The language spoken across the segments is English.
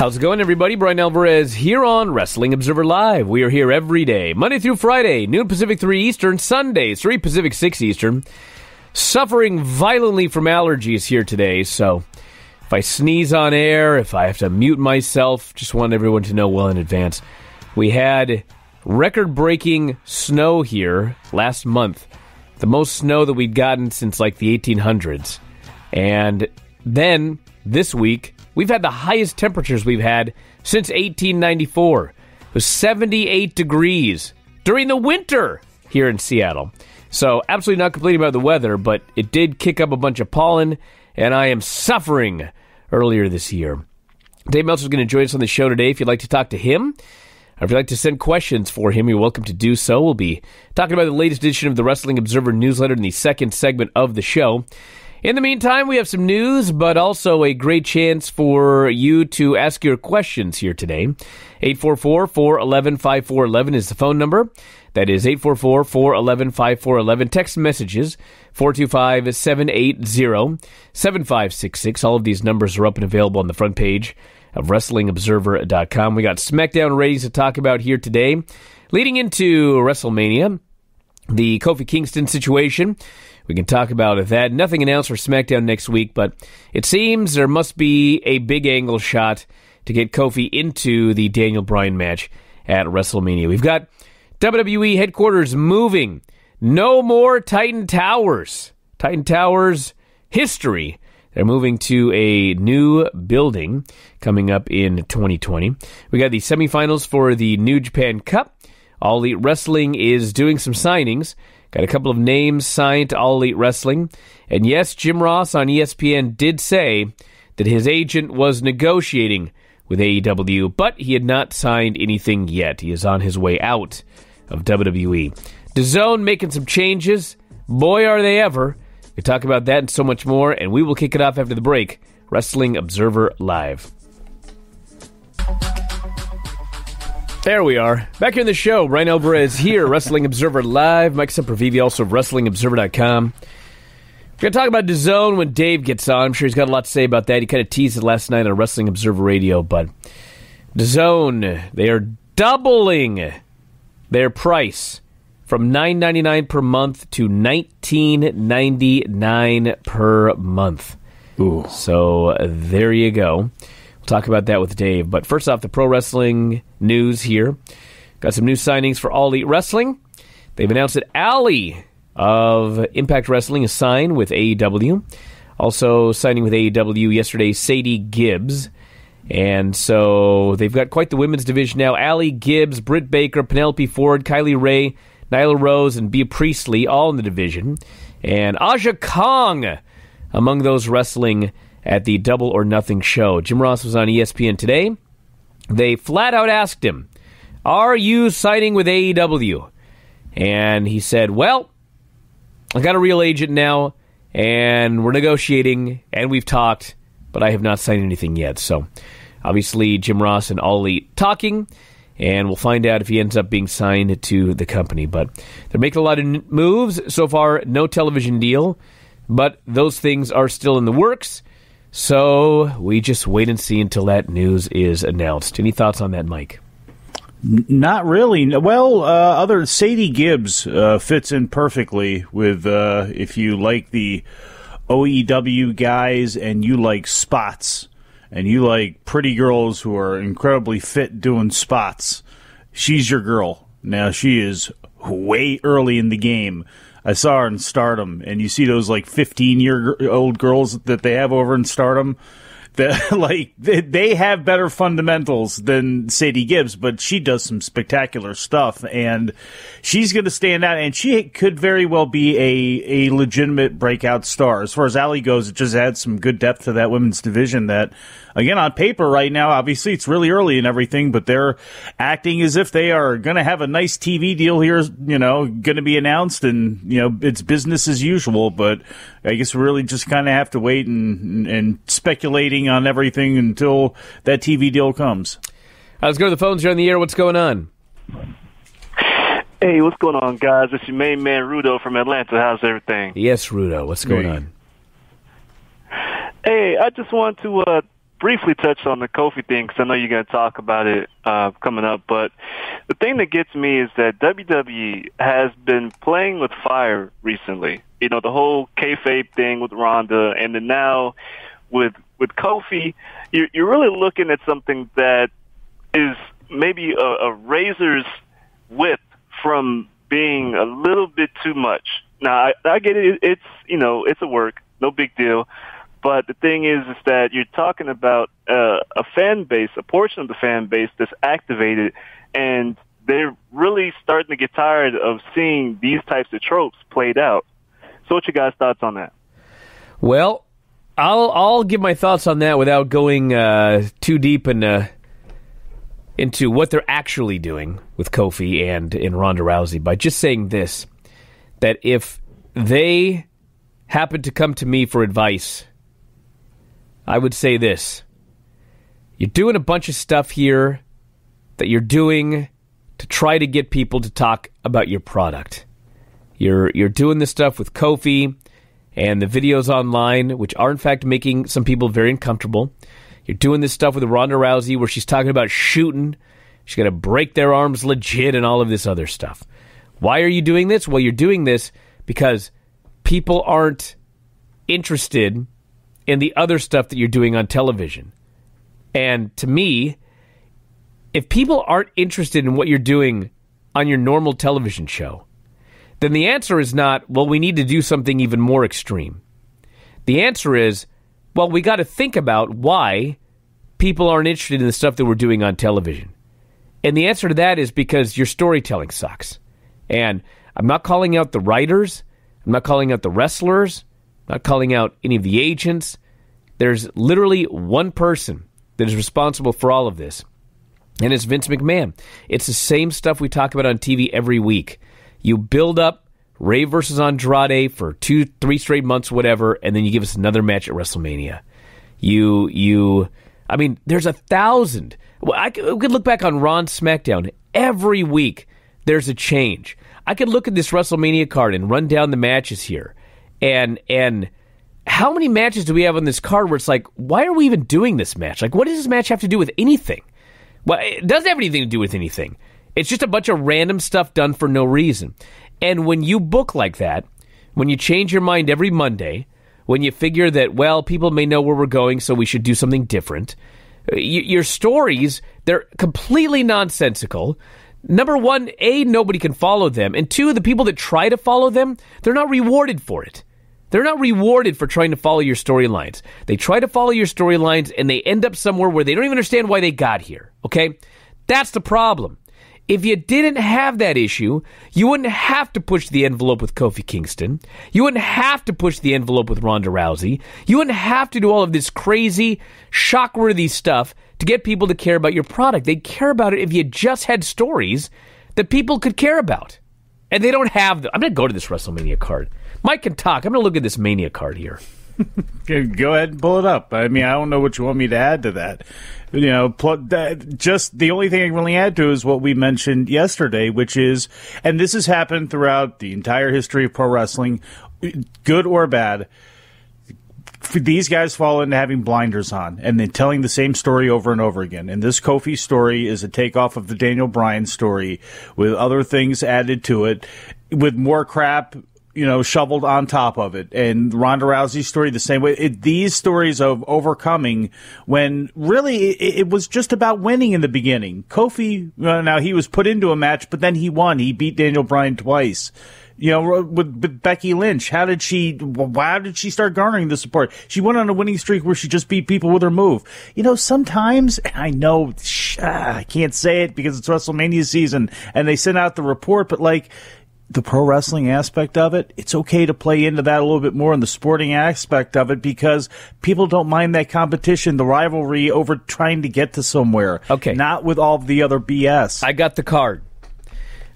How's it going, everybody? Bryan Alvarez here on Wrestling Observer Live. We are here every day, Monday through Friday, noon Pacific, 3 Eastern, Sundays, 3 Pacific, 6 Eastern. Suffering violently from allergies here today, so if I sneeze on air, if I have to mute myself, just want everyone to know well in advance. We had record-breaking snow here last month, the most snow that we'd gotten since like the 1800s. And then this week, we've had the highest temperatures we've had since 1894. It was 78 degrees during the winter here in Seattle. So absolutely not complaining about the weather, but it did kick up a bunch of pollen, and I am suffering earlier this year. Dave Meltzer is going to join us on the show today. If you'd like to talk to him, or if you'd like to send questions for him, you're welcome to do so. We'll be talking about the latest edition of the Wrestling Observer newsletter in the second segment of the show. In the meantime, we have some news, but also a great chance for you to ask your questions here today. 844-411-5411 is the phone number. That is 844-411-5411. Text messages, 425-780-7566. All of these numbers are up and available on the front page of WrestlingObserver.com. We got SmackDown ratings to talk about here today. Leading into WrestleMania, the Kofi Kingston situation. We can talk about that. Nothing announced for SmackDown next week, but it seems there must be a big angle shot to get Kofi into the Daniel Bryan match at WrestleMania. We've got WWE headquarters moving. No more Titan Towers. Titan Towers history. They're moving to a new building coming up in 2020. We got the semifinals for the New Japan Cup. All Elite Wrestling is doing some signings. Got a couple of names signed to All Elite Wrestling. And yes, Jim Ross on ESPN did say that his agent was negotiating with AEW, but he had not signed anything yet. He is on his way out of WWE. DAZN making some changes. Boy, are they ever. We talk about that and so much more, and we will kick it off after the break. Wrestling Observer Live. There we are. Back here in the show, Bryan Alvarez here, Wrestling Observer Live. Mike Sempervive, also of WrestlingObserver.com. We're going to talk about DAZN when Dave gets on. I'm sure he's got a lot to say about that. He kind of teased it last night on Wrestling Observer Radio, but DAZN, they are doubling their price from $9.99 per month to $19.99 per month. Ooh. So there you go. We'll talk about that with Dave. But first off, the pro wrestling news here. Got some new signings for All Elite Wrestling. They've announced that Allie of Impact Wrestling is signed with AEW. Also signing with AEW yesterday, Sadie Gibbs. And so they've got quite the women's division now. Allie Gibbs, Britt Baker, Penelope Ford, Kylie Ray, Nyla Rose, and Bea Priestley, all in the division. And Aja Kong among those wrestling at the Double or Nothing show. Jim Ross was on ESPN today. They flat out asked him, "Are you signing with AEW?" And he said, "Well, I got a real agent now, and we're negotiating, and we've talked, but I have not signed anything yet." So, obviously, Jim Ross and All Elite talking, and we'll find out if he ends up being signed to the company. But they're making a lot of moves. So far, no television deal, but those things are still in the works. So we just wait and see until that news is announced. Any thoughts on that, Mike? Not really. Well, other Sadie Gibbs fits in perfectly with if you like the OEW guys and you like spots and you like pretty girls who are incredibly fit doing spots. She's your girl. Now, she is way early in the game. I saw her in Stardom, and you see those like 15-year-old girls that they have over in Stardom. That like they have better fundamentals than Sadie Gibbs, but she does some spectacular stuff, and she's going to stand out. And she could very well be a legitimate breakout star. As far as Allie goes, it just adds some good depth to that women's division. That, again, on paper right now, obviously it's really early and everything, but they're acting as if they are going to have a nice TV deal here, you know, going to be announced, and you know it's business as usual. But I guess we really just kind of have to wait and speculating on everything until that TV deal comes. Let's go to the phones. You're on the air. What's going on? Hey, what's going on, guys? It's your main man, Rudo from Atlanta. How's everything? Yes, Rudo. What's going on? Hey, I just want to briefly touch on the Kofi thing because I know you're going to talk about it coming up. But the thing that gets me is that WWE has been playing with fire recently. You know, the whole kayfabe thing with Ronda, and then now with Kofi, you're really looking at something that is maybe a razor's width from being a little bit too much. Now, I get it. It's, you know, it's a work. No big deal. But the thing is that you're talking about a fan base, a portion of the fan base that's activated, and they're really starting to get tired of seeing these types of tropes played out. So what's your guys' thoughts on that? Well, I'll give my thoughts on that without going too deep into what they're actually doing with Kofi and in Ronda Rousey by just saying this, that if they happen to come to me for advice, I would say this: you're doing a bunch of stuff here that you're doing to try to get people to talk about your product. You're doing this stuff with Kofi and the videos online, which are in fact making some people very uncomfortable. You're doing this stuff with Ronda Rousey where she's talking about shooting. She's going to break their arms legit and all of this other stuff. Why are you doing this? Well, you're doing this because people aren't interested in the other stuff that you're doing on television. And to me, if people aren't interested in what you're doing on your normal television show, then the answer is not, well, we need to do something even more extreme. The answer is, well, we got to think about why people aren't interested in the stuff that we're doing on television. And the answer to that is because your storytelling sucks. And I'm not calling out the writers. I'm not calling out the wrestlers. I'm not calling out any of the agents. There's literally one person that is responsible for all of this, and it's Vince McMahon. It's the same stuff we talk about on TV every week. You build up Rey versus Andrade for 2-3 straight months, whatever, and then you give us another match at WrestleMania. I mean, there's 1,000. Well, we could look back on Raw and SmackDown. Every week, there's a change. I could look at this WrestleMania card and run down the matches here. And how many matches do we have on this card where it's like, why are we even doing this match? Like, what does this match have to do with anything? Well, it doesn't have anything to do with anything. It's just a bunch of random stuff done for no reason. And when you book like that, when you change your mind every Monday, when you figure that, well, people may know where we're going, so we should do something different, your stories, they're completely nonsensical. Number one, A, nobody can follow them. And two, the people that try to follow them, they're not rewarded for it. They're not rewarded for trying to follow your storylines. They try to follow your storylines, and they end up somewhere where they don't even understand why they got here, okay? That's the problem. If you didn't have that issue, you wouldn't have to push the envelope with Kofi Kingston. You wouldn't have to push the envelope with Ronda Rousey. You wouldn't have to do all of this crazy, shock-worthy stuff to get people to care about your product. They'd care about it if you just had stories that people could care about. And they don't have them. I'm going to go to this WrestleMania card. Mike can talk. I'm going to look at this Mania card here. Go ahead and pull it up. I mean, I don't know what you want me to add to that. You know, just the only thing I can really add to is what we mentioned yesterday, which is, and this has happened throughout the entire history of pro wrestling, good or bad, these guys fall into having blinders on and then telling the same story over and over again. And this Kofi story is a takeoff of the Daniel Bryan story with other things added to it, with more crap, you know, shoveled on top of it. And Ronda Rousey's story the same way. These stories of overcoming when really it was just about winning in the beginning. Kofi, now he was put into a match, but then he won. He beat Daniel Bryan twice. You know, with Becky Lynch, how did she start garnering the support? She went on a winning streak where she just beat people with her move. You know, sometimes, I know, I can't say it because it's WrestleMania season and they sent out the report, but like, the pro wrestling aspect of it, it's okay to play into that a little bit more in the sporting aspect of it because people don't mind that competition, the rivalry over trying to get to somewhere. Okay. Not with all the other BS. I got the card.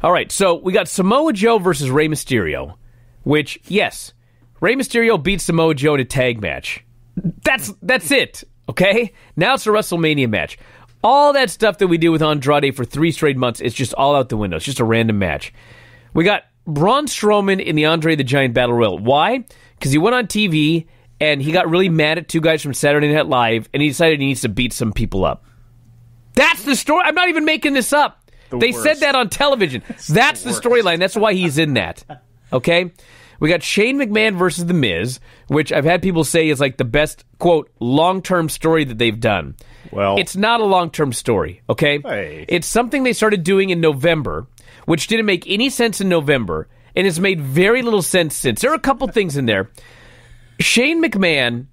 All right, so we got Samoa Joe versus Rey Mysterio, which, yes, Rey Mysterio beat Samoa Joe in a tag match. That's it, okay? Now it's a WrestleMania match. All that stuff that we do with Andrade for 3 straight months is just all out the window. It's just a random match. We got Braun Strowman in the Andre the Giant Battle Royal. Why? Because he went on TV and he got really mad at two guys from Saturday Night Live, and he decided he needs to beat some people up. That's the story. I'm not even making this up. They said that on television. That's the storyline. That's why he's in that. Okay? We got Shane McMahon versus The Miz, which I've had people say is like the best, quote, long-term story that they've done. Well, it's not a long-term story, okay? Hey. It's something they started doing in November, which didn't make any sense in November, and has made very little sense since. There are a couple things in there. Shane McMahon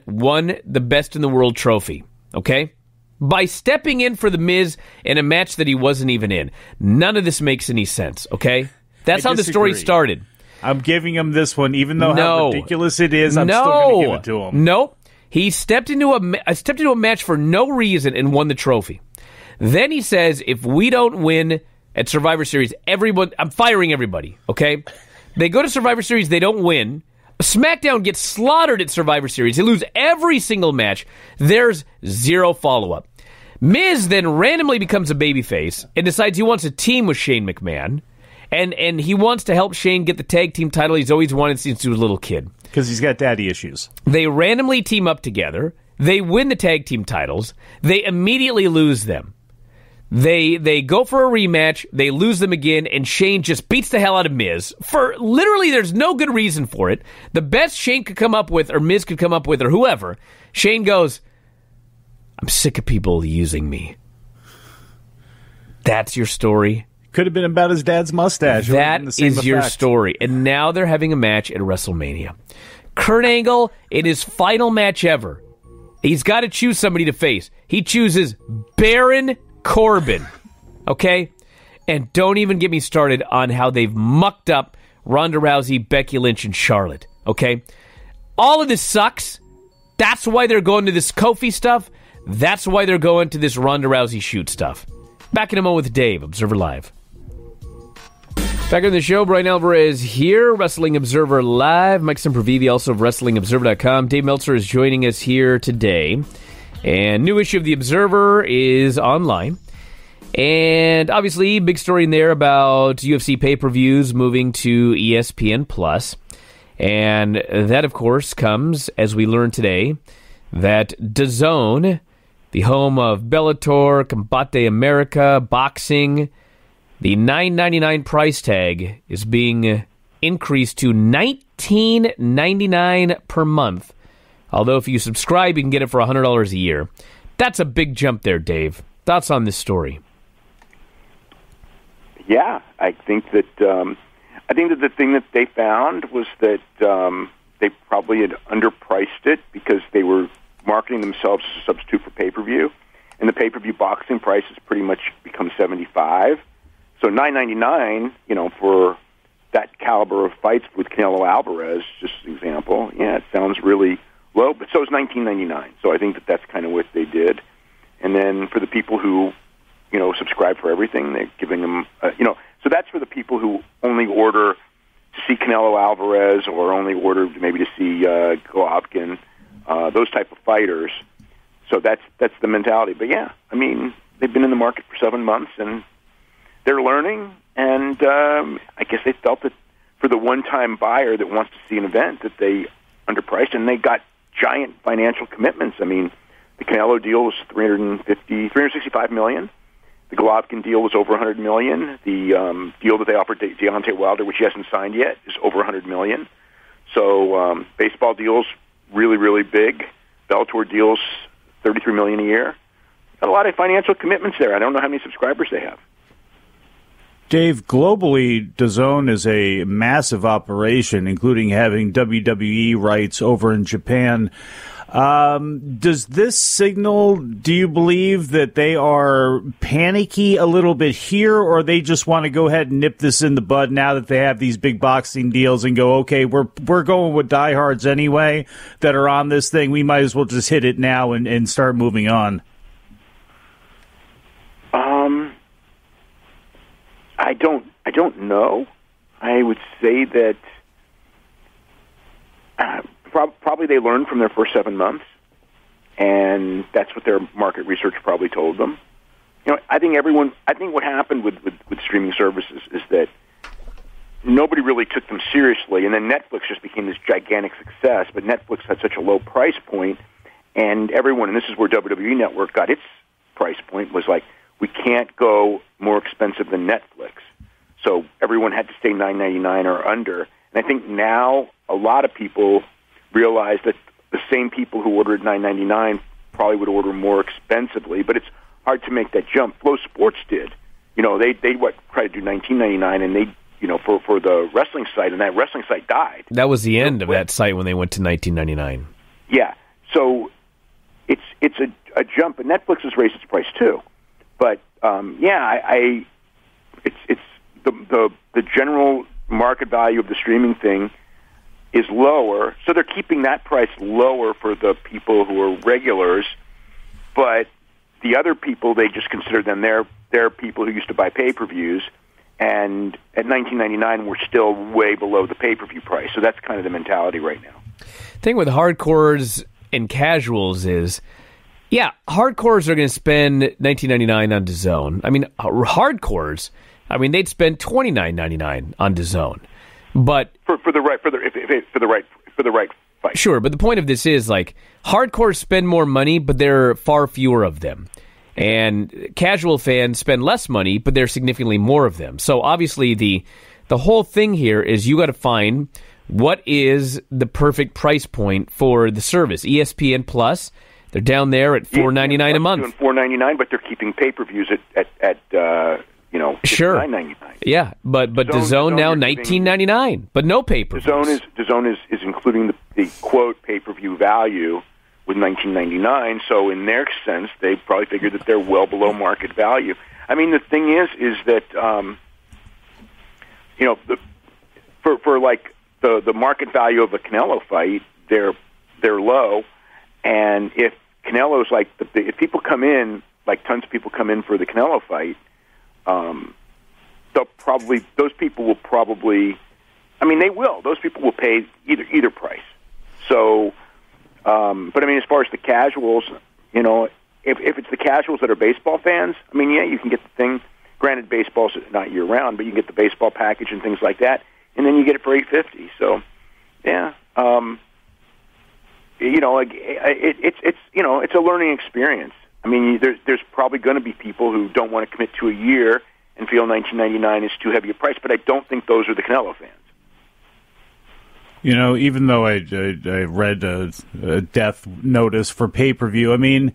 won the Best in the World trophy, okay? By stepping in for The Miz in a match that he wasn't even in. None of this makes any sense, okay? That's how the story started. I'm giving him this one, even though how ridiculous it is, I'm still going to give it to him. No. He stepped into a match for no reason and won the trophy. Then he says, if we don't win at Survivor Series, I'm firing everybody, okay? They go to Survivor Series, they don't win. SmackDown gets slaughtered at Survivor Series. They lose every single match. There's zero follow-up. Miz then randomly becomes a babyface and decides he wants a team with Shane McMahon. And he wants to help Shane get the tag team title he's always wanted since he was a little kid. Because he's got daddy issues. They randomly team up together. They win the tag team titles. They immediately lose them. They go for a rematch. They lose them again, and Shane just beats the hell out of Miz. For literally, there's no good reason for it. The best Shane could come up with, or Miz could come up with, or whoever, Shane goes, I'm sick of people using me. That's your story. Could have been about his dad's mustache. That is your story. And now they're having a match at WrestleMania. Kurt Angle, in his final match ever, he's got to choose somebody to face. He chooses Baron Corbin. Okay? And don't even get me started on how they've mucked up Ronda Rousey, Becky Lynch, and Charlotte. Okay? All of this sucks. That's why they're going to this Kofi stuff. That's why they're going to this Ronda Rousey shoot stuff. Back in a moment with Dave, Observer Live. Back on the show, Bryan Alvarez here, Wrestling Observer Live. Mike Sempervive, also of WrestlingObserver.com. Dave Meltzer is joining us here today. And new issue of The Observer is online. And obviously, big story in there about UFC pay-per-views moving to ESPN+. And that, of course, comes, as we learned today, that DAZN, the home of Bellator, Combate America, boxing, the $9.99 price tag is being increased to $19.99 per month. Although if you subscribe, you can get it for $100 a year. That's a big jump there, Dave. Thoughts on this story? Yeah, I think that the thing that they found was that they probably had underpriced it because they were marketing themselves as a substitute for pay-per-view, and the pay-per-view boxing price has pretty much become $75. So $9.99, for that caliber of fights with Canelo Alvarez, just as an example, yeah, it sounds really low, but so is $19.99. So I think that that's kind of what they did. And then for the people who, subscribe for everything, they're giving them, so that's for the people who only order to see Canelo Alvarez or only order maybe to see Golovkin, those type of fighters. So that's the mentality. But yeah, I mean, they've been in the market for 7 months and they're learning, and I guess they felt that for the one-time buyer that wants to see an event that they underpriced, and they got giant financial commitments. I mean, the Canelo deal was $365 million. The Golovkin deal was over $100 million. The deal that they offered Deontay Wilder, which he hasn't signed yet, is over $100 million. So baseball deals really, really big. Bellator deals $33 million a year. Got a lot of financial commitments there. I don't know how many subscribers they have. Dave, globally, DAZN is a massive operation, including having WWE rights over in Japan. Does this signal, do you believe that they are panicky a little bit here, or they just want to go ahead and nip this in the bud now that they have these big boxing deals and go, okay, we're going with diehards anyway that are on this thing. We might as well just hit it now and start moving on. I don't know. I would say that probably they learned from their first 7 months, and that's what their market research probably told them. I think what happened with streaming services is that nobody really took them seriously. And then Netflix just became this gigantic success, but Netflix had such a low price point, and everyone, and this is where WWE Network got its price point, was like, we can't go more expensive than Netflix. So everyone had to stay $9.99 or under. And I think now a lot of people realize that the same people who ordered $9.99 probably would order more expensively, but it's hard to make that jump. Flow Sports did. You know, they try to do $19.99, and they, you know, for the wrestling site, and that wrestling site died. That was the end of that site when they went to $19.99. Yeah. So it's a jump, and Netflix has raised its price too. But it's the general market value of the streaming thing is lower, so they're keeping that price lower for the people who are regulars. But the other people, they just consider them they're people who used to buy pay-per-views, and at $19.99 we're still way below the pay-per-view price. So that's kind of the mentality right now. The thing with hardcores and casuals is, yeah, hardcores are going to spend $19.99 on DAZN. I mean, hardcores, they'd spend $29.99 on DAZN. But for the right fight. Sure, but the point of this is, like, hardcores spend more money, but there are far fewer of them. And casual fans spend less money, but there are significantly more of them. So obviously the whole thing here is you got to find what is the perfect price point for the service. ESPN Plus, they're down there at $4.99 a month. Doing $4.99, but they're keeping pay-per-views at sure, $9.99. Yeah, but DAZN now $19.99, but no pay-per-views. DAZN is including the quote pay-per-view value with $19.99. So in their sense, they probably figured that they're well below market value. I mean, the thing is that for like the market value of a Canelo fight, they're low, and if Canelo's like if people come in, like tons of people come in for the Canelo fight, those people will pay either price. So, but I mean, as far as the casuals, you know, if it's the casuals that are baseball fans, I mean, yeah, you can get the thing. Granted, baseball's not year round, but you can get the baseball package and things like that, and then you get it for $8.50. So, yeah, you know, like it's a learning experience. I mean, there's probably going to be people who don't want to commit to a year and feel $19.99 is too heavy a price, but I don't think those are the Canelo fans. You know, even though I read a death notice for pay-per-view, I mean,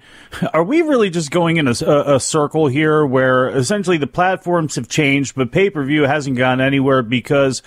are we really just going in a circle here where essentially the platforms have changed, but pay-per-view hasn't gone anywhere because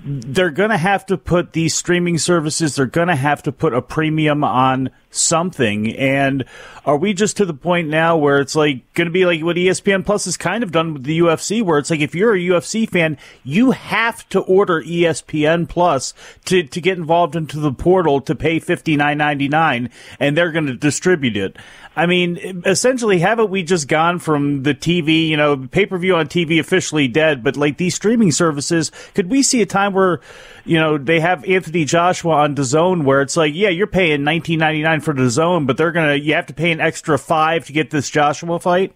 they're going to have to put these streaming services, they're going to have to put a premium on something, and are we just to the point now where it's like going to be like what ESPN Plus has kind of done with the UFC, where it's like if you're a UFC fan, you have to order ESPN Plus to get involved into the portal to pay $59.99, and they're going to distribute it. I mean, essentially, haven't we just gone from the TV, you know, pay-per-view on TV officially dead, but like these streaming services, could we see a time where, you know, they have Anthony Joshua on DAZN where it's like, yeah, you're paying $19.99 for DAZN, but you have to pay an extra $5 to get this Joshua fight?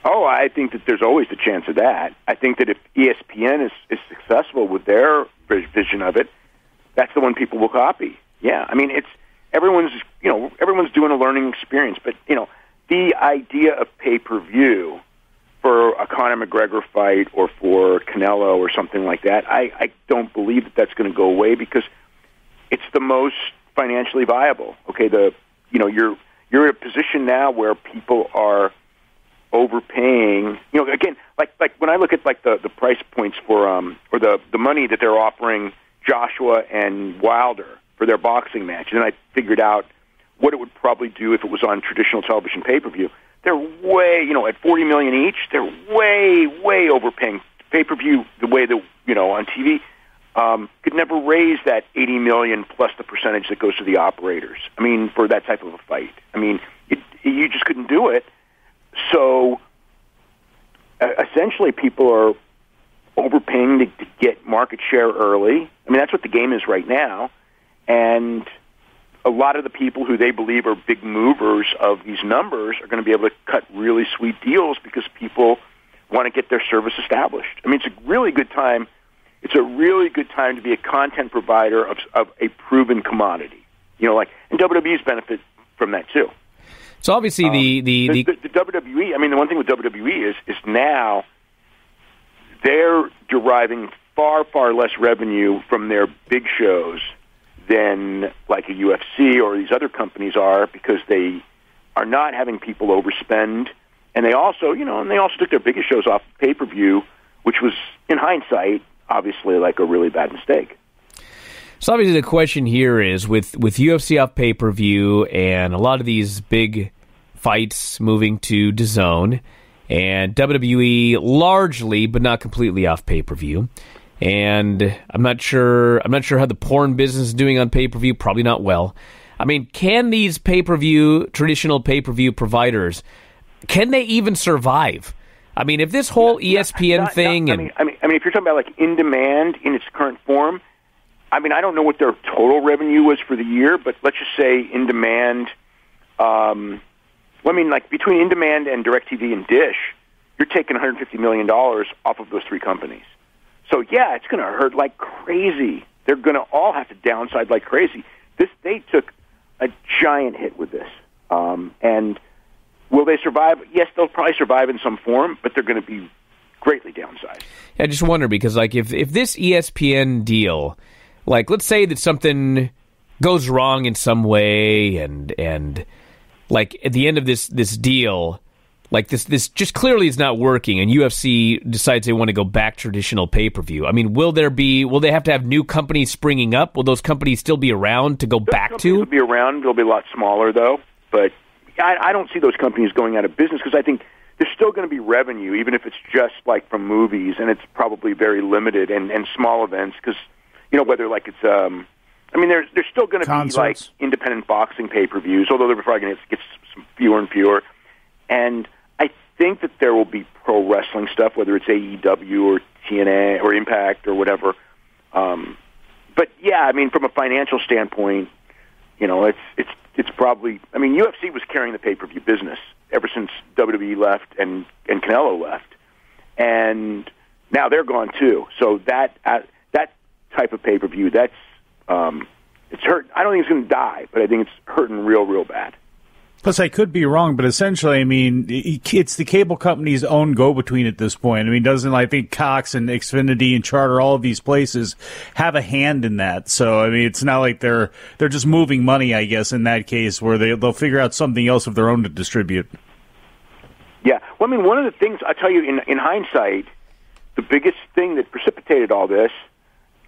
Oh, I think that there's always the chance of that. I think that if ESPN is successful with their vision of it, that's the one people will copy. Yeah, I mean, everyone's doing a learning experience, but you know, the idea of pay-per-view for a Conor McGregor fight or for Canelo or something like that, I don't believe that that's going to go away because it's the most financially viable. Okay, you're in a position now where people are overpaying. You know, again, like when I look at like the price points for or the money that they're offering Joshua and Wilder for their boxing match, and then I figured out what it would probably do if it was on traditional television pay-per-view. They're way, you know, at $40 million each, they're way overpaying. Pay-per-view, the way that, you know, on TV, could never raise that $80 million plus the percentage that goes to the operators. I mean, for that type of a fight. I mean, you just couldn't do it. So, essentially, people are overpaying to get market share early. I mean, that's what the game is right now. And a lot of the people who they believe are big movers of these numbers are going to be able to cut really sweet deals because people want to get their service established. I mean, it's a really good time it's a really good time to be a content provider of a proven commodity. You know, like, and WWE's benefit from that too. So obviously the WWE, I mean, the one thing with WWE is now they're deriving far, far less revenue from their big shows than like a UFC or these other companies are, because they are not having people overspend. And they also, took their biggest shows off pay-per-view, which was, in hindsight, obviously like a really bad mistake. So obviously the question here is, with UFC off pay-per-view and a lot of these big fights moving to DAZN, and WWE largely but not completely off pay-per-view, and I'm not sure how the porn business is doing on pay-per-view, probably not well. I mean, can these traditional pay-per-view providers, can they even survive? I mean, if this whole ESPN thing... I mean, if you're talking about like in demand in its current form, I mean, I don't know what their total revenue was for the year, but let's just say in demand... like between in demand and DirecTV and Dish, you're taking $150 million off of those three companies. So yeah, it's going to hurt like crazy. They're going to all have to downside like crazy. They took a giant hit with this, and will they survive? Yes, they'll probably survive in some form, but they're going to be greatly downsized. I just wonder, because like if this ESPN deal, like let's say that something goes wrong in some way, and like at the end of this deal, like this just clearly is not working, and UFC decides they want to go back traditional pay-per-view. I mean, will they have to have new companies springing up? Will those companies still be around to go back to? They'll be around. They'll be a lot smaller though, but I don't see those companies going out of business, because I think there's still going to be revenue, even if it's just like from movies, and it's probably very limited and small events, because whether like it's there's still going to be like independent boxing pay-per-views, although they're probably going to get some fewer and fewer. And I think that there will be pro wrestling stuff, whether it's AEW or TNA or Impact or whatever. But yeah, I mean, from a financial standpoint, it's probably. I mean, UFC was carrying the pay-per-view business ever since WWE left and Canelo left, and now they're gone too. So that type of pay-per-view, that's it's hurt. I don't think it's going to die, but I think it's hurting real bad. Plus, I could be wrong, but essentially, I mean, it's the cable company's own go-between at this point. I mean, I think Cox and Xfinity and Charter, all of these places have a hand in that. So, I mean, it's not like they're just moving money, I guess, in that case, where they'll figure out something else of their own to distribute. Yeah. Well, I mean, one of the things, I'll tell you, in hindsight, the biggest thing that precipitated all this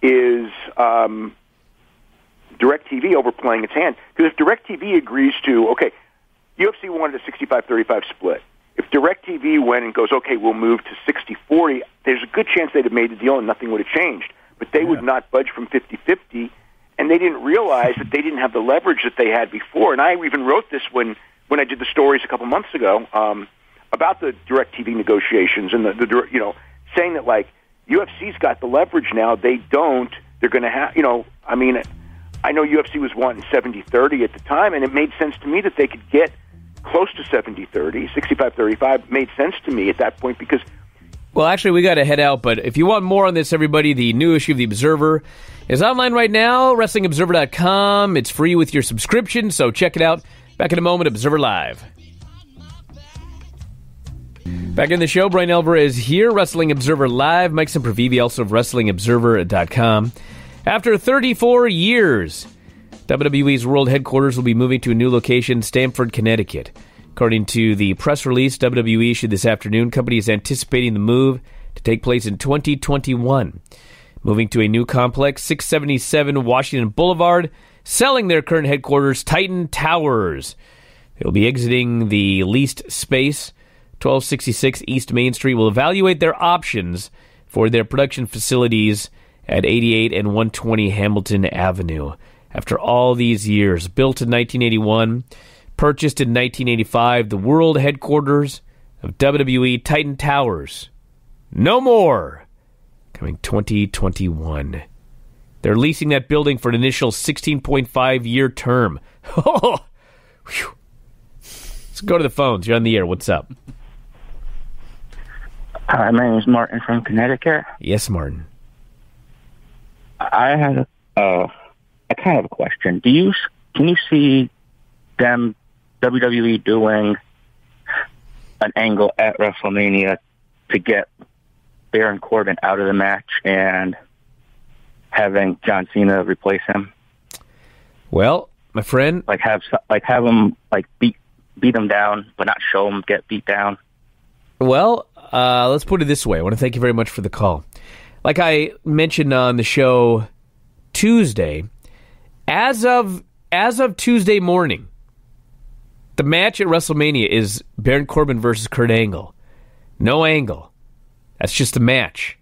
is DirecTV overplaying its hand. Because if DirecTV agrees to, okay, UFC wanted a 65-35 split. If DirecTV went and goes, okay, we'll move to 60-40, there's a good chance they'd have made the deal and nothing would have changed. But they would not budge from 50-50, and they didn't realize that they didn't have the leverage that they had before. And I even wrote this when I did the stories a couple months ago about the DirecTV negotiations and the saying that, like, UFC's got the leverage now. They don't. They're going to have, I mean, I know UFC was wanting 70-30 at the time, and it made sense to me that they could get close to 70-30. 65-35 made sense to me at that point, because... Well, actually, we got to head out, but if you want more on this, everybody, the new issue of The Observer is online right now, WrestlingObserver.com. It's free with your subscription, so check it out. Back in a moment, Observer Live. Back in the show, Bryan Alvarez here, Wrestling Observer Live. Mike Sempervive, also of WrestlingObserver.com. After 34 years, WWE's world headquarters will be moving to a new location, Stamford, Connecticut. According to the press release WWE issued this afternoon, the company is anticipating the move to take place in 2021. Moving to a new complex, 677 Washington Boulevard, selling their current headquarters, Titan Towers. They'll be exiting the leased space, 1266 East Main Street, will evaluate their options for their production facilities at 88 and 120 Hamilton Avenue. After all these years, built in 1981, purchased in 1985, the world headquarters of WWE, Titan Towers. No more. Coming 2021. They're leasing that building for an initial 16.5-year term. Oh, whew. Let's go to the phones. You're on the air. What's up? Hi, my name is Martin from Connecticut. Yes, Martin. I had I kind of have a question. Can you see them WWE doing an angle at WrestleMania to get Baron Corbin out of the match and having John Cena replace him? Well, my friend, have him beat him down, but not show him get beat down. Well, let's put it this way. I want to thank you very much for the call. Like I mentioned on the show Tuesday, as of Tuesday morning, the match at WrestleMania is Baron Corbin versus Kurt Angle. No Angle. That's just a match.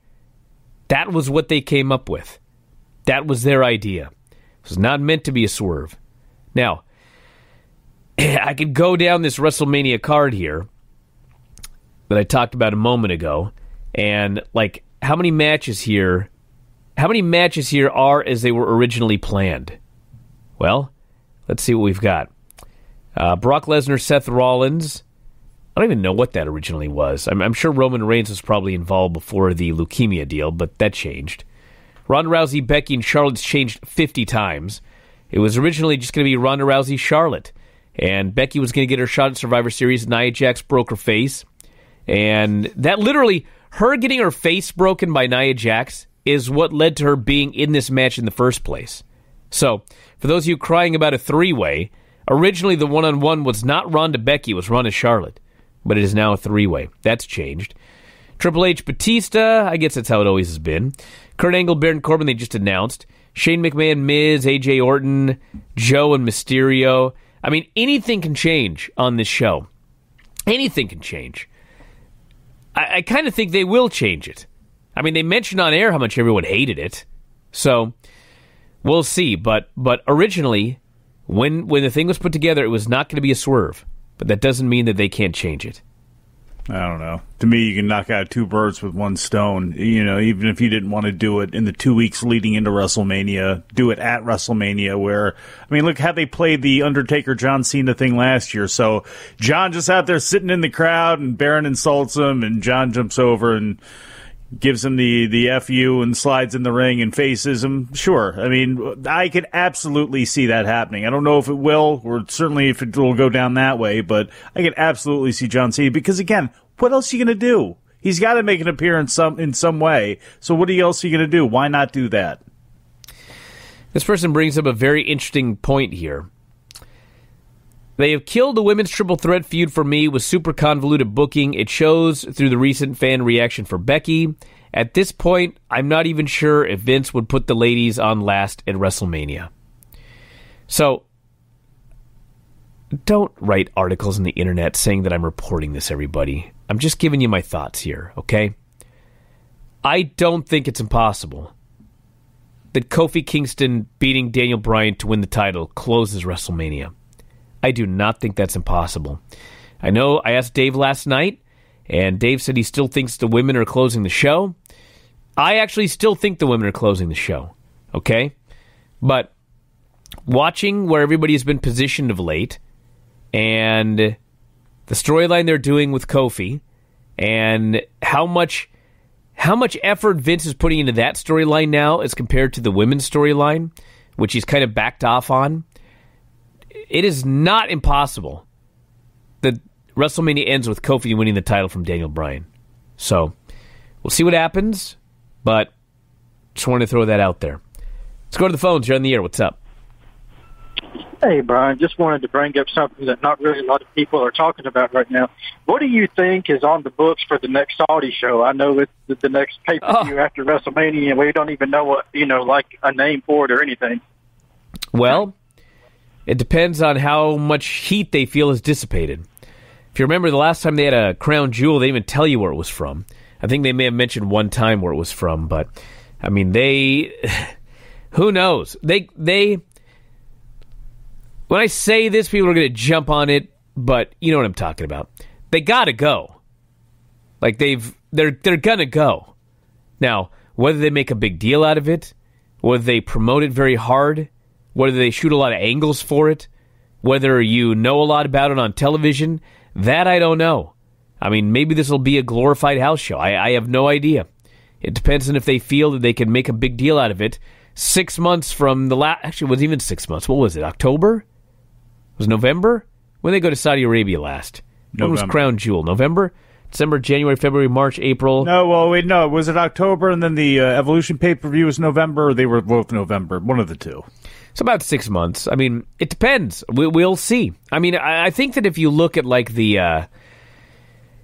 That was what they came up with. That was their idea. It was not meant to be a swerve. Now, I could go down this WrestleMania card here that I talked about a moment ago, and how many matches here are as they were originally planned? Well, let's see what we've got. Brock Lesnar, Seth Rollins. I don't even know what that originally was. I'm sure Roman Reigns was probably involved before the leukemia deal, but that changed. Ronda Rousey, Becky, and Charlotte's changed 50 times. It was originally just going to be Ronda Rousey, Charlotte. And Becky was going to get her shot at Survivor Series. Nia Jax broke her face. And that literally, her getting her face broken by Nia Jax is what led to her being in this match in the first place. So, for those of you crying about a three-way, originally the one-on-one was not Ronda Becky, it was Ronda Charlotte. But it is now a three-way. That's changed. Triple H, Batista, I guess that's how it always has been. Kurt Angle, Baron Corbin, they just announced. Shane McMahon, Miz, AJ Orton, Joe, and Mysterio. I mean, anything can change on this show. Anything can change. I kind of think they will change it. I mean, they mentioned on air how much everyone hated it. So, we'll see. But originally, when the thing was put together, it was not going to be a swerve. But that doesn't mean that they can't change it. I don't know. To me, you can knock out two birds with one stone. You know, even if you didn't want to do it in the 2 weeks leading into WrestleMania, do it at WrestleMania where, I mean, look how they played the Undertaker-John Cena thing last year. So John just out there sitting in the crowd and Baron insults him and John jumps over and gives him the FU and slides in the ring and faces him. Sure. I mean, I could absolutely see that happening. I don't know if it will, or certainly if it will go down that way, but I could absolutely see John Cena because, again, what else are you going to do? He's got to make an appearance in some way. So what else are you going to do? Why not do that? This person brings up a very interesting point here. They have killed the women's triple threat feud for me with super convoluted booking. It shows through the recent fan reaction for Becky. At this point, I'm not even sure if Vince would put the ladies on last at WrestleMania. So, don't write articles on the internet saying that I'm reporting this, everybody. I'm just giving you my thoughts here, okay? I don't think it's impossible that Kofi Kingston beating Daniel Bryan to win the title closes WrestleMania. I do not think that's impossible. I know I asked Dave last night, and Dave said he still thinks the women are closing the show. I actually still think the women are closing the show, okay? But watching where everybody has been positioned of late, and the storyline they're doing with Kofi, and how much effort Vince is putting into that storyline now as compared to the women's storyline, which he's kind of backed off on, it is not impossible that WrestleMania ends with Kofi winning the title from Daniel Bryan. So, we'll see what happens, but just wanted to throw that out there. Let's go to the phones. You're on the air. What's up? Hey, Brian. Just wanted to bring up something that not really a lot of people are talking about right now. What do you think is on the books for the next Saudi show? I know it's the next pay-per-view after WrestleMania, and we don't even know what, like a name for it or anything. Well, it depends on how much heat they feel is dissipated. If you remember the last time they had a crown jewel, they didn't even tell you where it was from. I think they may have mentioned one time where it was from, but, I mean, who knows? When I say this, people are going to jump on it, but you know what I'm talking about. They got to go. Like, they're going to go. Now, whether they make a big deal out of it, whether they promote it very hard, whether they shoot a lot of angles for it, whether you know a lot about it on television, that I don't know. I mean, maybe this will be a glorified house show. I have no idea. It depends on if they feel that they can make a big deal out of it, 6 months from the last. Actually, it wasn't even 6 months. What was it? October? It was November? When did they go to Saudi Arabia last? When was Crown Jewel? November? December, January, February, March, April. No. Was it October and then the Evolution pay-per-view was November? Or they were both November. One of the two. It's about 6 months. I mean, it depends. We'll see. I mean, I think that if you look at like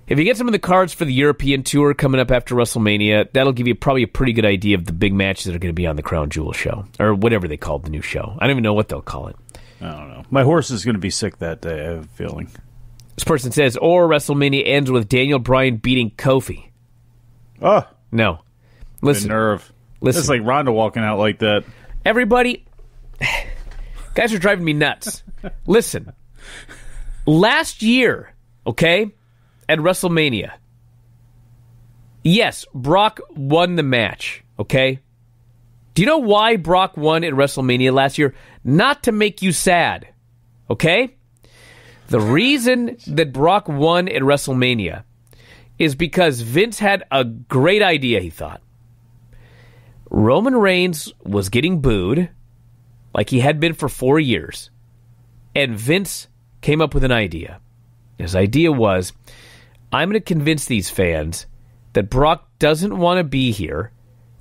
if you get some of the cards for the European tour coming up after WrestleMania, that'll give you probably a pretty good idea of the big matches that are going to be on the Crown Jewel show or whatever they call the new show. I don't even know what they'll call it. I don't know. My horse is going to be sick that day, I have a feeling. This person says, or WrestleMania ends with Daniel Bryan beating Kofi. Oh. No. Listen. The nerve. Listen. It's like Ronda walking out like that. Everybody, guys are driving me nuts. Listen. Last year, okay, at WrestleMania, yes, Brock won the match, okay? Do you know why Brock won at WrestleMania last year? Not to make you sad, okay? The reason that Brock won at WrestleMania is because Vince had a great idea, he thought. Roman Reigns was getting booed like he had been for 4 years. And Vince came up with an idea. His idea was, I'm going to convince these fans that Brock doesn't want to be here,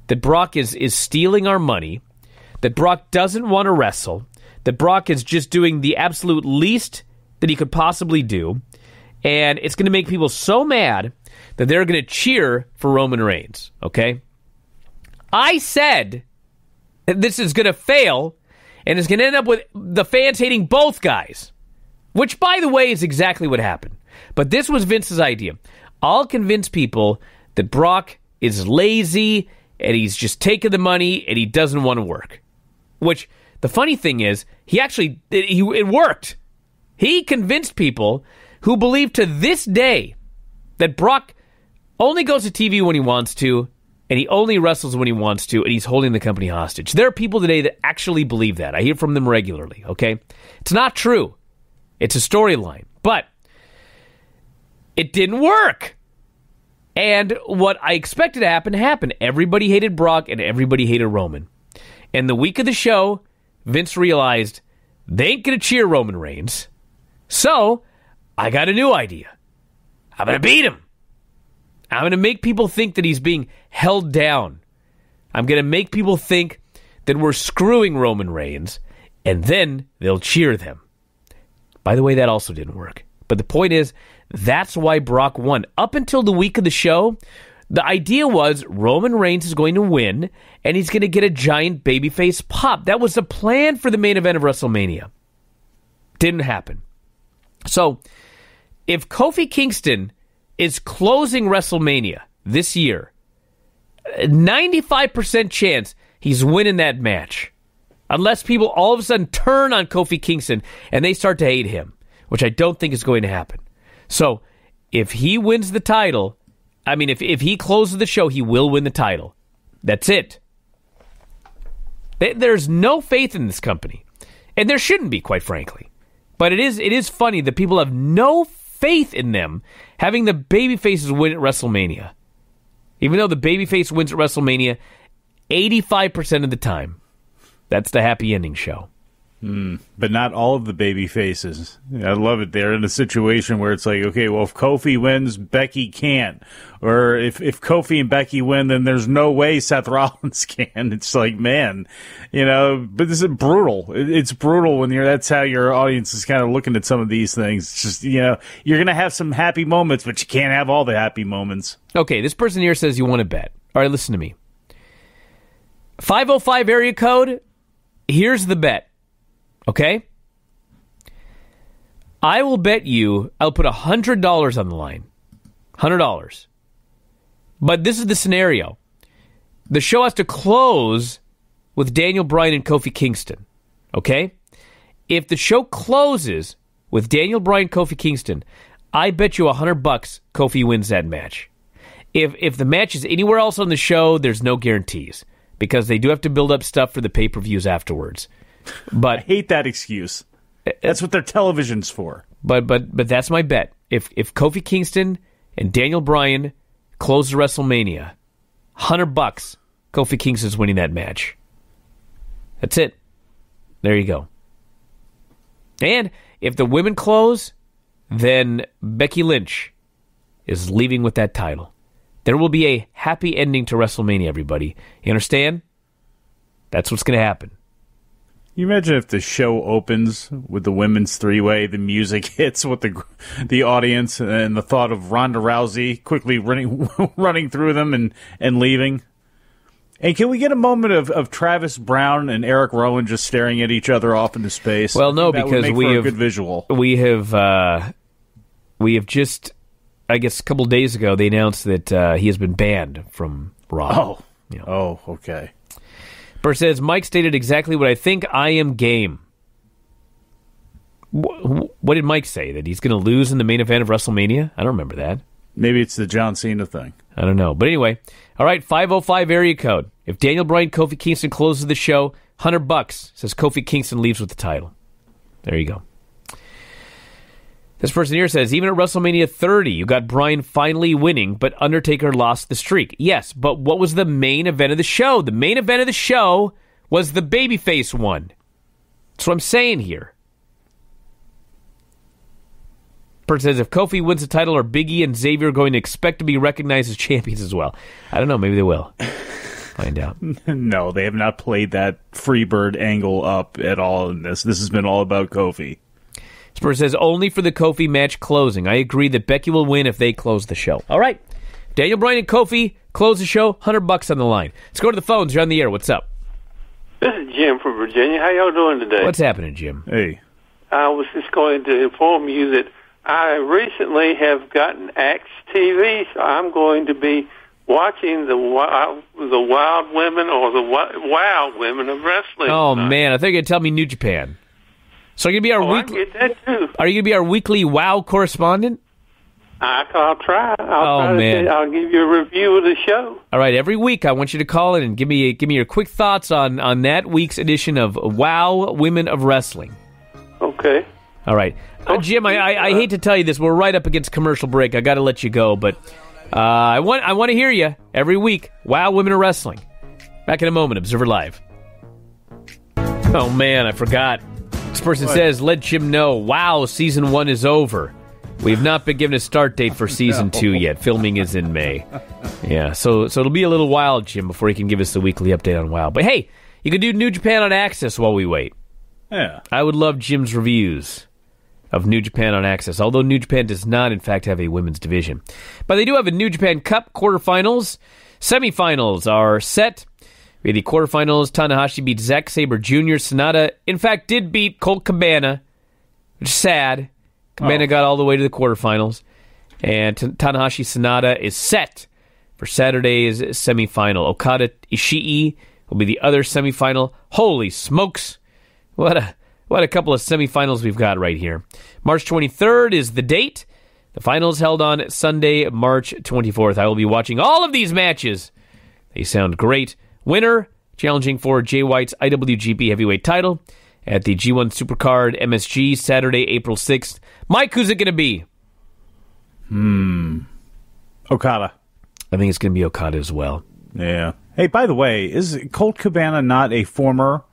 that Brock is stealing our money, that Brock doesn't want to wrestle, that Brock is just doing the absolute least that he could possibly do, and it's going to make people so mad that they're going to cheer for Roman Reigns, okay? I said this is going to fail, and it's going to end up with the fans hating both guys, which, by the way, is exactly what happened. But this was Vince's idea. I'll convince people that Brock is lazy, and he's just taking the money, and he doesn't want to work. Which, the funny thing is, it worked. He convinced people who believe to this day that Brock only goes to TV when he wants to, and he only wrestles when he wants to, and he's holding the company hostage. There are people today that actually believe that. I hear from them regularly, okay? It's not true. It's a storyline. But it didn't work. And what I expected to happen happened. Everybody hated Brock, and everybody hated Roman. And the week of the show, Vince realized they ain't going to cheer Roman Reigns. So, I got a new idea. I'm going to beat him. I'm going to make people think that he's being held down. I'm going to make people think that we're screwing Roman Reigns, and then they'll cheer them. By the way, that also didn't work. But the point is, that's why Brock won. Up until the week of the show, the idea was Roman Reigns is going to win, and he's going to get a giant babyface pop. That was the plan for the main event of WrestleMania. Didn't happen. So, if Kofi Kingston is closing WrestleMania this year, 95% chance he's winning that match. Unless people all of a sudden turn on Kofi Kingston and they start to hate him, which I don't think is going to happen. So, if he wins the title, I mean, if he closes the show, he will win the title. That's it. There's no faith in this company. And there shouldn't be, quite frankly. But it is funny that people have no faith in them having the babyfaces win at WrestleMania. Even though the babyface wins at WrestleMania 85% of the time. That's the happy ending show. But not all of the baby faces. I love it. They're in a situation where it's like, okay, well, if Kofi wins, Becky can't. Or if Kofi and Becky win, then there's no way Seth Rollins can. It's like, man, but this is brutal. It's brutal when that's how your audience is kind of looking at some of these things. It's just, you're going to have some happy moments, but you can't have all the happy moments. Okay, this person here says you want to bet. All right, listen to me. 505 area code, here's the bet. Okay? I will bet you, I'll put $100 on the line. $100. But this is the scenario. The show has to close with Daniel Bryan and Kofi Kingston. Okay? If the show closes with Daniel Bryan, Kofi Kingston, I bet you $100 Kofi wins that match. If the match is anywhere else on the show, there's no guarantees. Because they do have to build up stuff for the pay-per-views afterwards. But I hate that excuse. That's what their television's for. But that's my bet. If Kofi Kingston and Daniel Bryan close WrestleMania, $100 Kofi Kingston's winning that match. That's it. There you go. And if the women close, then Becky Lynch is leaving with that title. There will be a happy ending to WrestleMania, everybody. You understand? That's what's going to happen. You imagine if the show opens with the women's three-way, the music hits with the audience, and the thought of Ronda Rousey quickly running through them and leaving. And can we get a moment of Travis Brown and Eric Rowan just staring at each other off into space? Well, no, because we have a good visual. We have just, I guess, a couple days ago they announced that he has been banned from Raw. Oh, okay. Burr says, Mike stated exactly what I think. I am game. What did Mike say? That he's going to lose in the main event of WrestleMania? I don't remember that. Maybe it's the John Cena thing. I don't know. But anyway, all right, 505 area code. If Daniel Bryan, Kofi Kingston closes the show, $100, says Kofi Kingston leaves with the title. There you go. This person here says, even at WrestleMania 30, you got Bryan finally winning, but Undertaker lost the streak. Yes, but what was the main event of the show? The main event of the show was the babyface one. That's what I'm saying here. Person says, if Kofi wins the title, are Big E and Xavier going to expect to be recognized as champions as well? I don't know. Maybe they will. Find out. No, they have not played that Freebird angle up at all in this. This has been all about Kofi. Spurs says, only for the Kofi match closing. I agree that Becky will win if they close the show. All right. Daniel Bryan and Kofi close the show. $100 on the line. Let's go to the phones. You're on the air. What's up? This is Jim from Virginia. How y'all doing today? What's happening, Jim? Hey. I was just going to inform you that I recently have gotten Axe TV, so I'm going to be watching the Wild Women or the Wow Women of Wrestling. Oh, man. I thought you were going to tell me New Japan. So you're going to be our weekly. I get that too. Are you going to be our weekly WoW correspondent? I'll try. I'll give you a review of the show. All right, every week I want you to call in and give me your quick thoughts on that week's edition of WoW Women of Wrestling. Okay. All right, Jim. I hate to tell you this, we're right up against commercial break. I got to let you go, but I want to hear you every week. WoW Women of Wrestling. Back in a moment. Observer Live. Oh man, I forgot. This person says, let Jim know, wow, Season 1 is over. We have not been given a start date for Season 2 yet. Filming is in May. Yeah, so it'll be a little while, Jim, before he can give us the weekly update on WoW. But hey, you can do New Japan on Access while we wait. Yeah. I would love Jim's reviews of New Japan on Access, although New Japan does not, in fact, have a women's division. But they do have a New Japan Cup quarterfinals. Semifinals are set. We had the quarterfinals. Tanahashi beat Zack Sabre Jr. Sonata, in fact, did beat Colt Cabana, which is sad. Cabana got all the way to the quarterfinals. And Tanahashi Sonata is set for Saturday's semifinal. Okada Ishii will be the other semifinal. Holy smokes. What a couple of semifinals we've got right here. March 23rd is the date. The finals held on Sunday, March 24th. I will be watching all of these matches. They sound great. Winner challenging for Jay White's IWGP Heavyweight title at the G1 Supercard MSG Saturday, April 6th. Mike, who's it going to be? Okada. I think it's going to be Okada as well. Yeah. Hey, by the way, is Colt Cabana not a former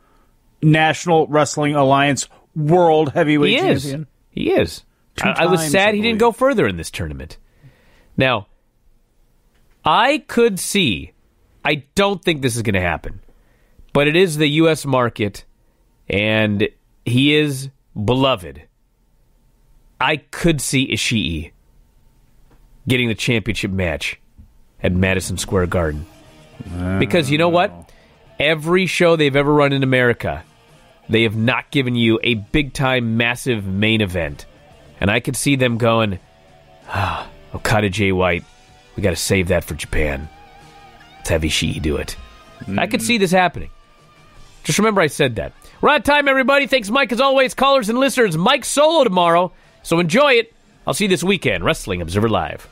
National Wrestling Alliance World Heavyweight Champion? He is. I was sad he didn't go further in this tournament. Now, I could see, I don't think this is going to happen, but it is the U.S. market, and he is beloved. I could see Ishii getting the championship match at Madison Square Garden. Because you know what? Every show they've ever run in America, they have not given you a big-time, massive main event. And I could see them going, Okada Jay White, we got to save that for Japan. Let's have Ishii do it. I could see this happening. Just remember I said that. We're out of time, everybody. Thanks, Mike, as always. Callers and listeners, Mike solo tomorrow. So enjoy it. I'll see you this weekend. Wrestling Observer Live.